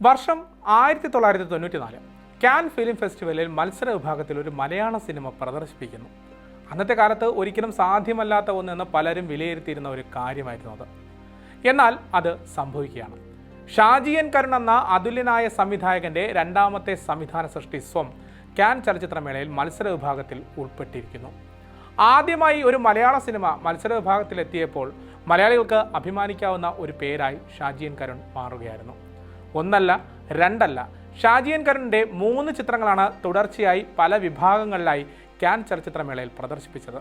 വർഷം 1994 Cannes film ഫെസ്റ്റിവലിൽ മത്സര വിഭാഗത്തിൽ ഒരു മലയാള സിനിമ പ്രദർശിപ്പിക്കുന്നു. അന്നത്തെ കാലത്ത് ഒരിക്കലും സാധ്യമല്ലാത്ത ഒന്നെന്ന് പലരും വിലയിരുത്തിയിരുന്ന ഒരു കാര്യമായിരുന്നു അത്. എന്നാൽ അത് സംഭവിക്കുകയാണ്. ഷാജി എൻ കരുൺ എന്ന അതുല്യനായ സംവിധായകന്റെ രണ്ടാമത്തെ സംവിധാന സൃഷ്ടി സ്വം കാൻ ചലച്ചിത്രമേളയിൽ മത്സര വിഭാഗത്തിൽ ഉൾപ്പെട്ടിരിക്കുന്നു. ആദ്യമായി ഒരു മലയാള സിനിമ മത്സര വിഭാഗത്തിലെത്തിയപ്പോൾ മലയാളികൾക്ക് അഭിമാനിക്കാവുന്ന ഒരു പേരായി ഷാജി എൻ കരുൺ മാറുകയായിരുന്നു. ഒന്നല്ല രണ്ടല്ല, ഷാജി എൻ കരുണിന്റെ 3 ചിത്രങ്ങളാണ് തുടർച്ചയായി പല വിഭാഗങ്ങളിലായി കാൻ ചലച്ചിത്രമേളയിൽ പ്രദർശിപ്പിച്ചത്.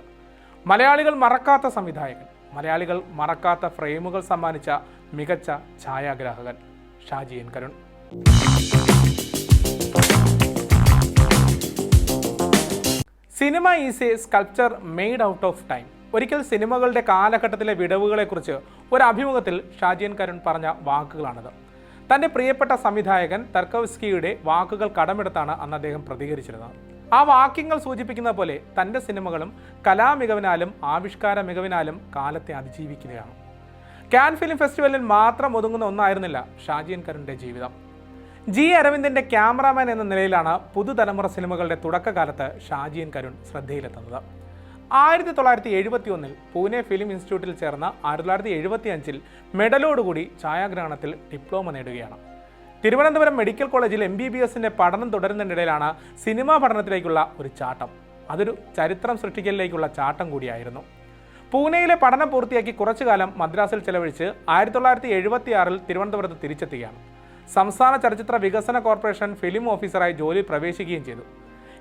മലയാളികൾ മറക്കാത്ത സംവിധായകൻ, മലയാളികൾ മറക്കാത്ത ഫ്രെയിമുകൾ സമ്മാനിച്ച മികച്ച ഛായാഗ്രാഹകൻ Shaji N Karun. Cinema is a sculpture made out of time. ഒരിക്കൽ സിനിമകളുടെ കാലഘട്ടത്തിലെ വിടവുകളെക്കുറിച്ച് ഒരു അഭിമുഖത്തിൽ ഷാജി എൻ കരുൺ പറഞ്ഞ വാക്കുകളാണിത്. തൻ്റെ പ്രിയപ്പെട്ട സംവിധായകൻ തർക്കോവ്സ്കിയുടെ വാക്കുകൾ കടമെടുത്താണ് അന്ന് അദ്ദേഹം പ്രതികരിച്ചിരുന്നത്. ആ വാക്യങ്ങൾ സൂചിപ്പിക്കുന്ന പോലെ തൻ്റെ സിനിമകളും കലാമികവിനാലും ആവിഷ്കാര മികവിനാലും കാലത്തെ അതിജീവിക്കുകയാണ്. കാൻ ഫിലിം ഫെസ്റ്റിവലിൽ മാത്രം ഒതുങ്ങുന്ന ഒന്നായിരുന്നില്ല ഷാജി എൻ കരുണിന്റെ ജീവിതം. ജി അരവിന്ദന്റെ ക്യാമറാമാൻ എന്ന നിലയിലാണ് പുതുതലമുറ സിനിമകളുടെ തുടക്കകാലത്ത് ഷാജി എൻ കരുൺ ശ്രദ്ധയിലെത്തുന്നത്. 1971 പൂനെ ഫിലിം ഇൻസ്റ്റിറ്റ്യൂട്ടിൽ ചേർന്ന 1975 മെഡലോടുകൂടി ഛായാഗ്രഹണത്തിൽ ഡിപ്ലോമ നേടുകയാണ്. തിരുവനന്തപുരം മെഡിക്കൽ കോളേജിൽ MBBSന്റെ പഠനം തുടരുന്നതിനിടയിലാണ് സിനിമാ പഠനത്തിലേക്കുള്ള ഒരു ചാട്ടം. അതൊരു ചരിത്രം സൃഷ്ടിക്കലിലേക്കുള്ള ചാട്ടം കൂടിയായിരുന്നു. പൂനെയിലെ പഠനം പൂർത്തിയാക്കി കുറച്ചുകാലം മദ്രാസിൽ ചെലവഴിച്ച് 1976 തിരുവനന്തപുരത്ത് തിരിച്ചെത്തുകയാണ്. സംസ്ഥാന ചലച്ചിത്ര വികസന കോർപ്പറേഷൻ ഫിലിം ഓഫീസറായി ജോലി പ്രവേശിക്കുകയും ചെയ്തു.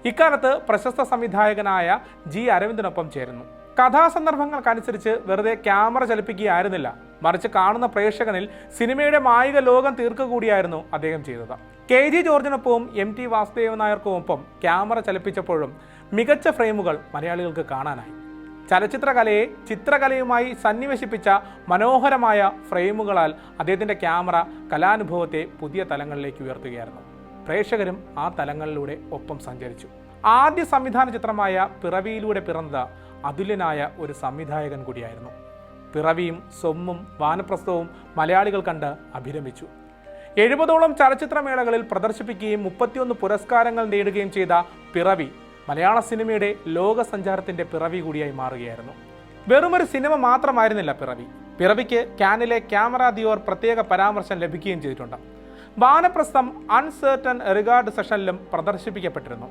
ഇക്കാലത്ത് പ്രശസ്ത സംവിധായകനായ ജി അരവിന്ദനൊപ്പം ചേരുന്നു. കഥാസന്ദർഭങ്ങൾക്കനുസരിച്ച് വെറുതെ ക്യാമറ ചലിപ്പിക്കുകയായിരുന്നില്ല, മറിച്ച് കാണുന്ന പ്രേക്ഷകനിൽ സിനിമയുടെ മായിക ലോകം തീർക്കുക കൂടിയായിരുന്നു അദ്ദേഹം ചെയ്തത്. KG ജോർജിനൊപ്പവും MT വാസുദേവൻ നായർക്കുമൊപ്പം ക്യാമറ ചലിപ്പിച്ചപ്പോഴും മികച്ച ഫ്രെയിമുകൾ മലയാളികൾക്ക് കാണാനായി. ചലച്ചിത്രകലയെ ചിത്രകലയുമായി സന്നിവേശിപ്പിച്ച മനോഹരമായ ഫ്രെയിമുകളാൽ അദ്ദേഹത്തിൻ്റെ ക്യാമറ കലാനുഭവത്തെ പുതിയ തലങ്ങളിലേക്ക് ഉയർത്തുകയായിരുന്നു. പ്രേക്ഷകരും ആ തലങ്ങളിലൂടെ ഒപ്പം സഞ്ചരിച്ചു. ആദ്യ സംവിധാന ചിത്രമായ പിറവിയിലൂടെ പിറന്നത് അതുല്യനായ ഒരു സംവിധായകൻ കൂടിയായിരുന്നു. പിറവിയും സ്വമ്മും വാനപ്രസ്ഥവും മലയാളികൾ കണ്ട് അഭിരമിച്ചു. 70ഓളം ചലച്ചിത്രമേളകളിൽ പ്രദർശിപ്പിക്കുകയും 31 പുരസ്കാരങ്ങൾ നേടുകയും ചെയ്ത പിറവി മലയാള സിനിമയുടെ ലോക സഞ്ചാരത്തിൻ്റെ പിറവി കൂടിയായി മാറുകയായിരുന്നു. വെറുമൊരു സിനിമ മാത്രമായിരുന്നില്ല പിറവിക്ക് കാനിലെ ക്യാമറ ദിയോർ പ്രത്യേക പരാമർശം ലഭിക്കുകയും ചെയ്തിട്ടുണ്ട്. വാനപ്രസ്ഥം അൺസേർട്ടൺ റിഗാർഡ് സെഷനിലും പ്രദർശിപ്പിക്കപ്പെട്ടിരുന്നു.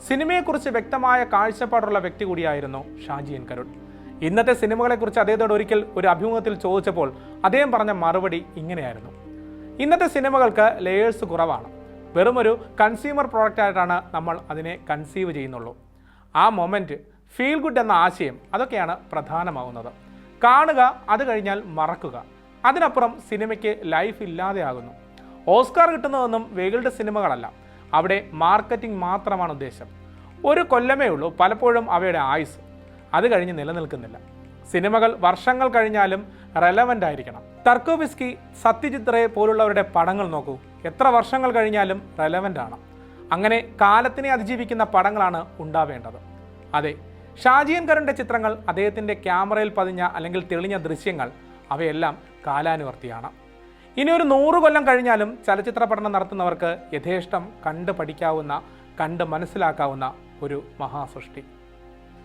സിനിമയെക്കുറിച്ച് വ്യക്തമായ കാഴ്ചപ്പാടുള്ള വ്യക്തി കൂടിയായിരുന്നു ഷാജി എൻ കരുൺ. ഇന്നത്തെ സിനിമകളെക്കുറിച്ച് അദ്ദേഹത്തോട് ഒരിക്കൽ ഒരു അഭിമുഖത്തിൽ ചോദിച്ചപ്പോൾ അദ്ദേഹം പറഞ്ഞ മറുപടി ഇങ്ങനെയായിരുന്നു: ഇന്നത്തെ സിനിമകൾക്ക് ലേയേഴ്സ് കുറവാണ്. വെറുമൊരു കൺസ്യൂമർ പ്രോഡക്റ്റായിട്ടാണ് നമ്മൾ അതിനെ കൺസീവ് ചെയ്യുന്നുള്ളൂ. ആ മൊമെൻറ്റ്, ഫീൽ ഗുഡ് എന്ന ആശയം, അതൊക്കെയാണ് പ്രധാനമാകുന്നത്. കാണുക, അത് കഴിഞ്ഞാൽ മറക്കുക. അതിനപ്പുറം സിനിമയ്ക്ക് ലൈഫ് ഇല്ലാതെയാകുന്നു. ഓസ്കാർ കിട്ടുന്നതൊന്നും വേൾഡ് സിനിമകളല്ല, അവിടെ മാർക്കറ്റിംഗ് മാത്രമാണ് ഉദ്ദേശം. ഒരു കൊല്ലമേ ഉള്ളൂ പലപ്പോഴും അവയുടെ ആയുസ്, അത് കഴിഞ്ഞ് നിലനിൽക്കുന്നില്ല. സിനിമകൾ വർഷങ്ങൾ കഴിഞ്ഞാലും റെലവൻ്റ് ആയിരിക്കണം. തർക്കോവ്സ്കി, സത്യജിത് റേ പോലുള്ളവരുടെ പടങ്ങൾ നോക്കൂ, എത്ര വർഷങ്ങൾ കഴിഞ്ഞാലും റെലവൻ്റ് ആണ്. അങ്ങനെ കാലത്തിനെ അതിജീവിക്കുന്ന പടങ്ങളാണ് ഉണ്ടാവേണ്ടത്. അതെ, ഷാജി എൻ കരുണിന്റെ ചിത്രങ്ങൾ, അദ്ദേഹത്തിൻ്റെ ക്യാമറയിൽ പതിഞ്ഞ അല്ലെങ്കിൽ തെളിഞ്ഞ ദൃശ്യങ്ങൾ, അവയെല്ലാം കാലാനുവർത്തിയാണ്. ഇനി ഒരു 100 കൊല്ലം കഴിഞ്ഞാലും ചലച്ചിത്ര പഠനം നടത്തുന്നവർക്ക് യഥേഷ്ടം കണ്ട് പഠിക്കാവുന്ന, കണ്ട് മനസ്സിലാക്കാവുന്ന ഒരു മഹാസൃഷ്ടി.